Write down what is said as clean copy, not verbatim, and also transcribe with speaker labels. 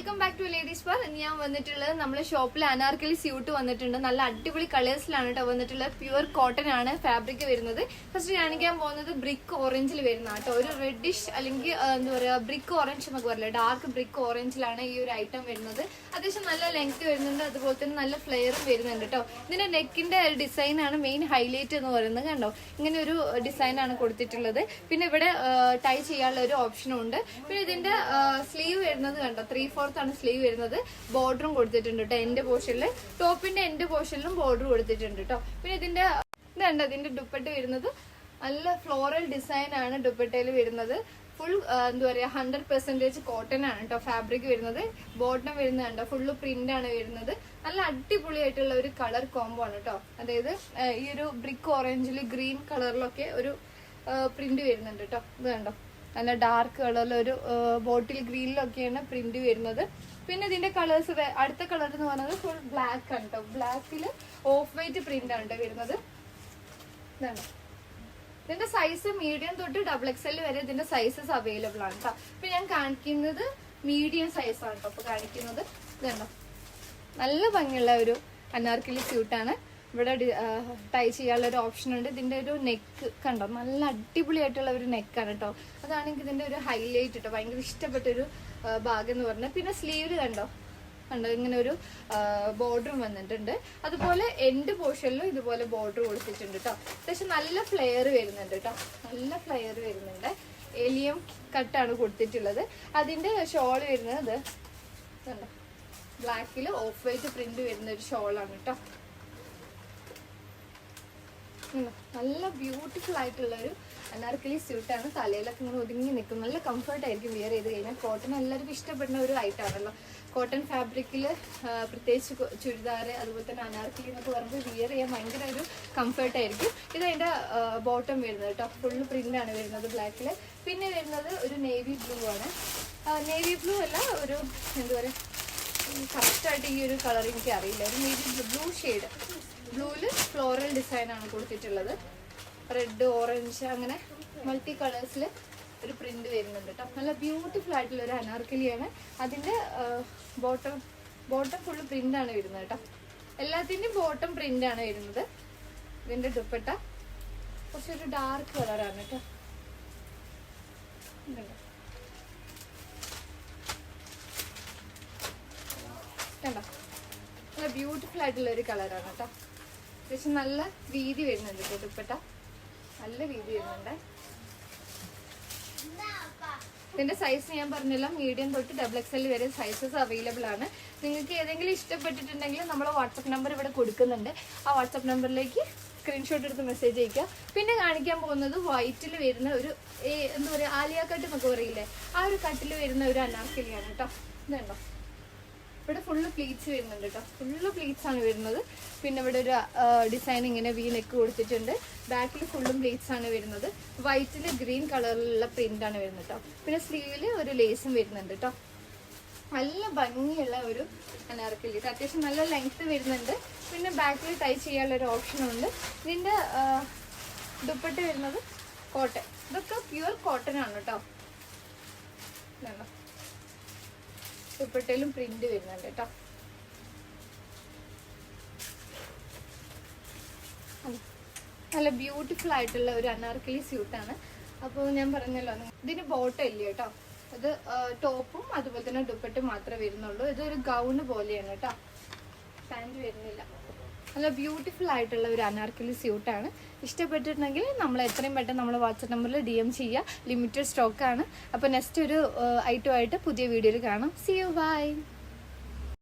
Speaker 1: Welcome back to ladies bar. ഞാൻ വന്നിട്ടുള്ളത് നമ്മുടെ ഷോപ്പിൽ അനാർക്കലി സ്യൂട്ട് വന്നിട്ടുണ്ട്. നല്ല അടിപൊളി കളേഴ്സിലാണ് കേട്ടോ വന്നിട്ടുള്ളത്. പ്യുവർ കോട്ടൺ ആണ് ഫാബ്രിക് വരുന്നത്. ഫസ്റ്റ് കാണിക്കാൻ പോകുന്നത് ബ്രിക്ക് ഓറഞ്ചിൽ വരുന്ന കേട്ടോ. ഒരു റെഡിഷ് അല്ലെങ്കിൽ എന്താ പറയുക ബ്രിക്ക് ഓറഞ്ച് എന്നൊക്കെ പറയില്ല, ഡാർക്ക് ബ്രിക്ക് ഓറഞ്ചിലാണ് ഈ ഒരു ഐറ്റം വരുന്നത്. അത്യാവശ്യം നല്ല ലെങ്ത് വരുന്നുണ്ട്, അതുപോലെ തന്നെ നല്ല ഫ്ലെയറും വരുന്നുണ്ട് കേട്ടോ. ഇതിന്റെ നെക്കിന്റെ ഡിസൈൻ ആണ് മെയിൻ ഹൈലൈറ്റ് എന്ന് പറയുന്നത്. കണ്ടോ, ഇങ്ങനെ ഒരു ഡിസൈൻ ആണ് കൊടുത്തിട്ടുള്ളത്. പിന്നെ ഇവിടെ ടൈ ചെയ്യാനുള്ള ഒരു ഓപ്ഷനും ഉണ്ട്. പിന്നെ ഇതിന്റെ സ്ലീവ് വരുന്നത് കണ്ടോ, 3/4 ആണ് സ്ലീവ് വരുന്നത്. ബോർഡറും കൊടുത്തിട്ടുണ്ട് കേട്ടോ. എൻഡ് പോർഷനിൽ, ടോപ്പിന്റെ എൻഡ് പോർഷനിലും ബോർഡർ കൊടുത്തിട്ടുണ്ട് കേട്ടോ. പിന്നെ ഇതിന്റെ ഇതുണ്ട്, ഇതിന്റെ ദുപ്പട്ട വരുന്നത് നല്ല ഫ്ലോറൽ ഡിസൈൻ ആണ് ദുപ്പട്ടയിൽ വരുന്നത്. ഫുൾ എന്താ പറയാ 100% കോട്ടൺ ആണ് കേട്ടോ ഫാബ്രിക് വരുന്നത്. ബോട്ടം വരുന്നുണ്ട്, ഫുള്ള് പ്രിന്റ് ആണ് വരുന്നത്. നല്ല അടിപൊളിയായിട്ടുള്ള ഒരു കളർ കോംബോ ആണ് കേട്ടോ. അതായത് ഈ ഒരു ബ്രിക്ക് ഓറഞ്ചിൽ ഗ്രീൻ കളറിലൊക്കെ ഒരു പ്രിന്റ് വരുന്നുണ്ട് കേട്ടോ. ഇത് കണ്ടോ, നല്ല ഡാർക്ക് കളറിൽ ഒരു ബോട്ടിൽ ഗ്രീനിലൊക്കെയാണ് പ്രിന്റ് വരുന്നത്. പിന്നെ ഇതിന്റെ കളേഴ്സ്, അടുത്ത കളർ എന്ന് പറയുന്നത് ഫുൾ ബ്ലാക്ക് ആണ് കേട്ടോ. ബ്ലാക്കിൽ ഓഫ് വൈറ്റ് പ്രിന്റ് ആണ് വരുന്നത്. ഇതാണ് ഇതിന്റെ സൈസ് മീഡിയം തൊട്ട് XXL വരെ ഇതിന്റെ സൈസസ് അവൈലബിൾ ആണ് കേട്ടോ. ഇപ്പൊ ഞാൻ കാണിക്കുന്നത് മീഡിയം സൈസ് ആണ് കേട്ടോ. ഇപ്പൊ കാണിക്കുന്നത് ഇതുണ്ടോ, നല്ല ഭംഗിയുള്ള ഒരു അനാർക്കലി സ്യൂട്ടാണ്. ഇവിടെ ടൈ ചെയ്യാനുള്ള ഒരു ഓപ്ഷൻ ഉണ്ട്. ഇതിന്റെ ഒരു നെക്ക് കണ്ടോ, നല്ല അടിപൊളിയായിട്ടുള്ള ഒരു നെക്കാണ് കേട്ടോ. അതാണെങ്കിൽ ഇതിന്റെ ഒരു ഹൈലൈറ്റ് കേട്ടോ. ഭയങ്കര ഇഷ്ടപ്പെട്ട ഒരു ഭാഗം എന്ന് പറഞ്ഞാൽ. പിന്നെ സ്ലീവ് കണ്ടോ, ഇങ്ങനെ ഒരു ബോർഡറും വന്നിട്ടുണ്ട്. അതുപോലെ എൻഡ് പോർഷനിലും ഇതുപോലെ ബോർഡർ കൊടുത്തിട്ടുണ്ട് കേട്ടോ. അത്യാവശ്യം നല്ല ഫ്ലെയർ വരുന്നുണ്ട് കേട്ടോ. നല്ല ഫ്ലെയർ വരുന്നുണ്ട്. എലിയം കട്ടാണ് കൊടുത്തിട്ടുള്ളത്. അതിന്റെ ഷോൾ വരുന്നത് കണ്ടോ, ബ്ലാക്കിൽ ഓഫ് വൈറ്റ് പ്രിന്റ് വരുന്ന ഒരു ഷോളാണ് കേട്ടോ. നല്ല ബ്യൂട്ടിഫുൾ ആയിട്ടുള്ള ഒരു അനാർക്കലി സ്യൂട്ടാണ്. തലയിലൊക്കെ ഇങ്ങനെ ഒതുങ്ങി നിൽക്കും. നല്ല കംഫർട്ട് ആയിരിക്കും വിയർ ചെയ്ത് കഴിഞ്ഞാൽ. കോട്ടൺ എല്ലാവർക്കും ഇഷ്ടപ്പെടുന്ന ഒരു ഐറ്റമാണല്ലോ. കോട്ടൺ ഫാബ്രിക്കിൽ പ്രത്യേകിച്ച് ചുരിദാർ, അതുപോലെ തന്നെ അനാർക്കലി എന്നൊക്കെ പറയുമ്പോൾ വിയർ ചെയ്യാൻ ഭയങ്കര ഒരു കംഫർട്ട് ആയിരിക്കും. ഇത് അതിന്റെ ബോട്ടം വരുന്നത് കേട്ടോ. ഫുള്ള് പ്രിന്റ് ആണ് വരുന്നത് ബ്ലാക്കിൽ. പിന്നെ വരുന്നത് ഒരു നേവി ബ്ലൂ ആണ്. നേവി ബ്ലൂ അല്ല, ഒരു എന്താ പറയുക, കറക്റ്റായിട്ട് ഈ ഒരു കളർ എനിക്ക് അറിയില്ല. ഒരു നേവി ബ്ലൂ ഷെയ്ഡ്, ബ്ലൂവില് ഫ്ലോറൽ ഡിസൈൻ ആണ് കൊടുത്തിട്ടുള്ളത്. റെഡ്, ഓറഞ്ച്, അങ്ങനെ മൾട്ടി കളേഴ്സിൽ ഒരു പ്രിന്റ് വരുന്നുണ്ട് കേട്ടോ. നല്ല ബ്യൂട്ടിഫുൾ ആയിട്ടുള്ള ഒരു അനാർക്കലിയാണ്. അതിന്റെ ബോട്ടം ഫുള്ള് പ്രിന്റ് ആണ് വരുന്നത് കേട്ടോ. എല്ലാത്തിന്റെയും ബോട്ടം പ്രിന്റ് ആണ് വരുന്നത്. ഇതിന്റെ ദുപ്പട്ട കുറച്ചൊരു ഡാർക്ക് കളറാണ് കേട്ടോ. കണ്ടോ, നല്ല ബ്യൂട്ടിഫുൾ ആയിട്ടുള്ള ഒരു കളറാണ് കേട്ടോ. അത്യാവശ്യം നല്ല വീതി വരുന്നുണ്ട് കേട്ടോ. ദുപ്പട്ട നല്ല വീതി വരുന്നുണ്ട്. ഇതിന്റെ സൈസ് ഞാൻ പറഞ്ഞല്ലോ, മീഡിയം തൊട്ട് XXL വരെ സൈസസ് അവൈലബിൾ ആണ്. നിങ്ങൾക്ക് ഏതെങ്കിലും ഇഷ്ടപ്പെട്ടിട്ടുണ്ടെങ്കിൽ നമ്മൾ വാട്സപ്പ് നമ്പർ ഇവിടെ കൊടുക്കുന്നുണ്ട്. ആ വാട്സപ്പ് നമ്പറിലേക്ക് സ്ക്രീൻഷോട്ട് എടുത്ത് മെസ്സേജ് അയക്കുക. പിന്നെ കാണിക്കാൻ പോകുന്നത് വൈറ്റിൽ വരുന്ന ഒരു എന്താ പറയുക, ആലിയ കട്ട് എന്നൊക്കെ പറയില്ലേ, ആ ഒരു കട്ടിൽ വരുന്ന ഒരു അനാർക്കലിയാണ് കേട്ടോ. ഇതുണ്ടോ, ഇവിടെ ഫുള്ള് പ്ലീറ്റ്സ് വരുന്നുണ്ട് കേട്ടോ. ഫുള്ള് പ്ലീറ്റ്സ് ആണ് വരുന്നത്. പിന്നെ ഇവിടെ ഒരു ഡിസൈൻ ഇങ്ങനെ വി നെക്ക് കൊടുത്തിട്ടുണ്ട്. ബാക്കിൽ ഫുള്ളും പ്ലീറ്റ്സ് ആണ് വരുന്നത്. വൈറ്റിൽ ഗ്രീൻ കളറിലുള്ള പ്രിന്റ് ആണ് വരുന്നത് കേട്ടോ. പിന്നെ സ്ലീവില് ഒരു ലേസും വരുന്നുണ്ട് കേട്ടോ. നല്ല ഭംഗിയുള്ള ഒരു അനാർക്കലി. അത്യാവശ്യം നല്ല ലെങ്ത് വരുന്നുണ്ട്. പിന്നെ ബാക്കിൽ ടൈ ചെയ്യാനുള്ള ഒരു ഓപ്ഷനും ഉണ്ട്. ഇതിന്റെ ദുപ്പട്ട വരുന്നത് കോട്ടൺ. ഇതൊക്കെ പ്യുവർ കോട്ടൺ ആണ് കേട്ടോ. ദുപ്പട്ടയിലും പ്രിന്റ് വരുന്നുണ്ട് കേട്ടോ. നല്ല ബ്യൂട്ടിഫുൾ ആയിട്ടുള്ള ഒരു അനാർക്കലി സ്യൂട്ടാണ്. അപ്പോൾ ഞാൻ പറഞ്ഞല്ലോ, ഇതിന് ബോട്ടം ഇല്ല കേട്ടോ. ഇത് ടോപ്പും അതുപോലെ തന്നെ ദുപ്പട്ടും മാത്രമേ വരുന്നുള്ളൂ. ഇതൊരു ഗൗണ് പോലെയാണ് കേട്ടോ, പാൻറ് വരുന്നില്ല. നല്ല ബ്യൂട്ടിഫുൾ ആയിട്ടുള്ള ഒരു അനാർക്കലി സ്യൂട്ടാണ്. ഇഷ്ടപ്പെട്ടിട്ടുണ്ടെങ്കിൽ നമ്മൾ എത്രയും പെട്ടെന്ന് നമ്മൾ വാട്സപ്പ് നമ്പറിൽ DM ചെയ്യുക. ലിമിറ്റഡ് സ്റ്റോക്കാണ്. അപ്പോൾ നെക്സ്റ്റ് ഒരു ഐറ്റമായിട്ട് പുതിയ വീഡിയോയിൽ കാണാം. See you, by.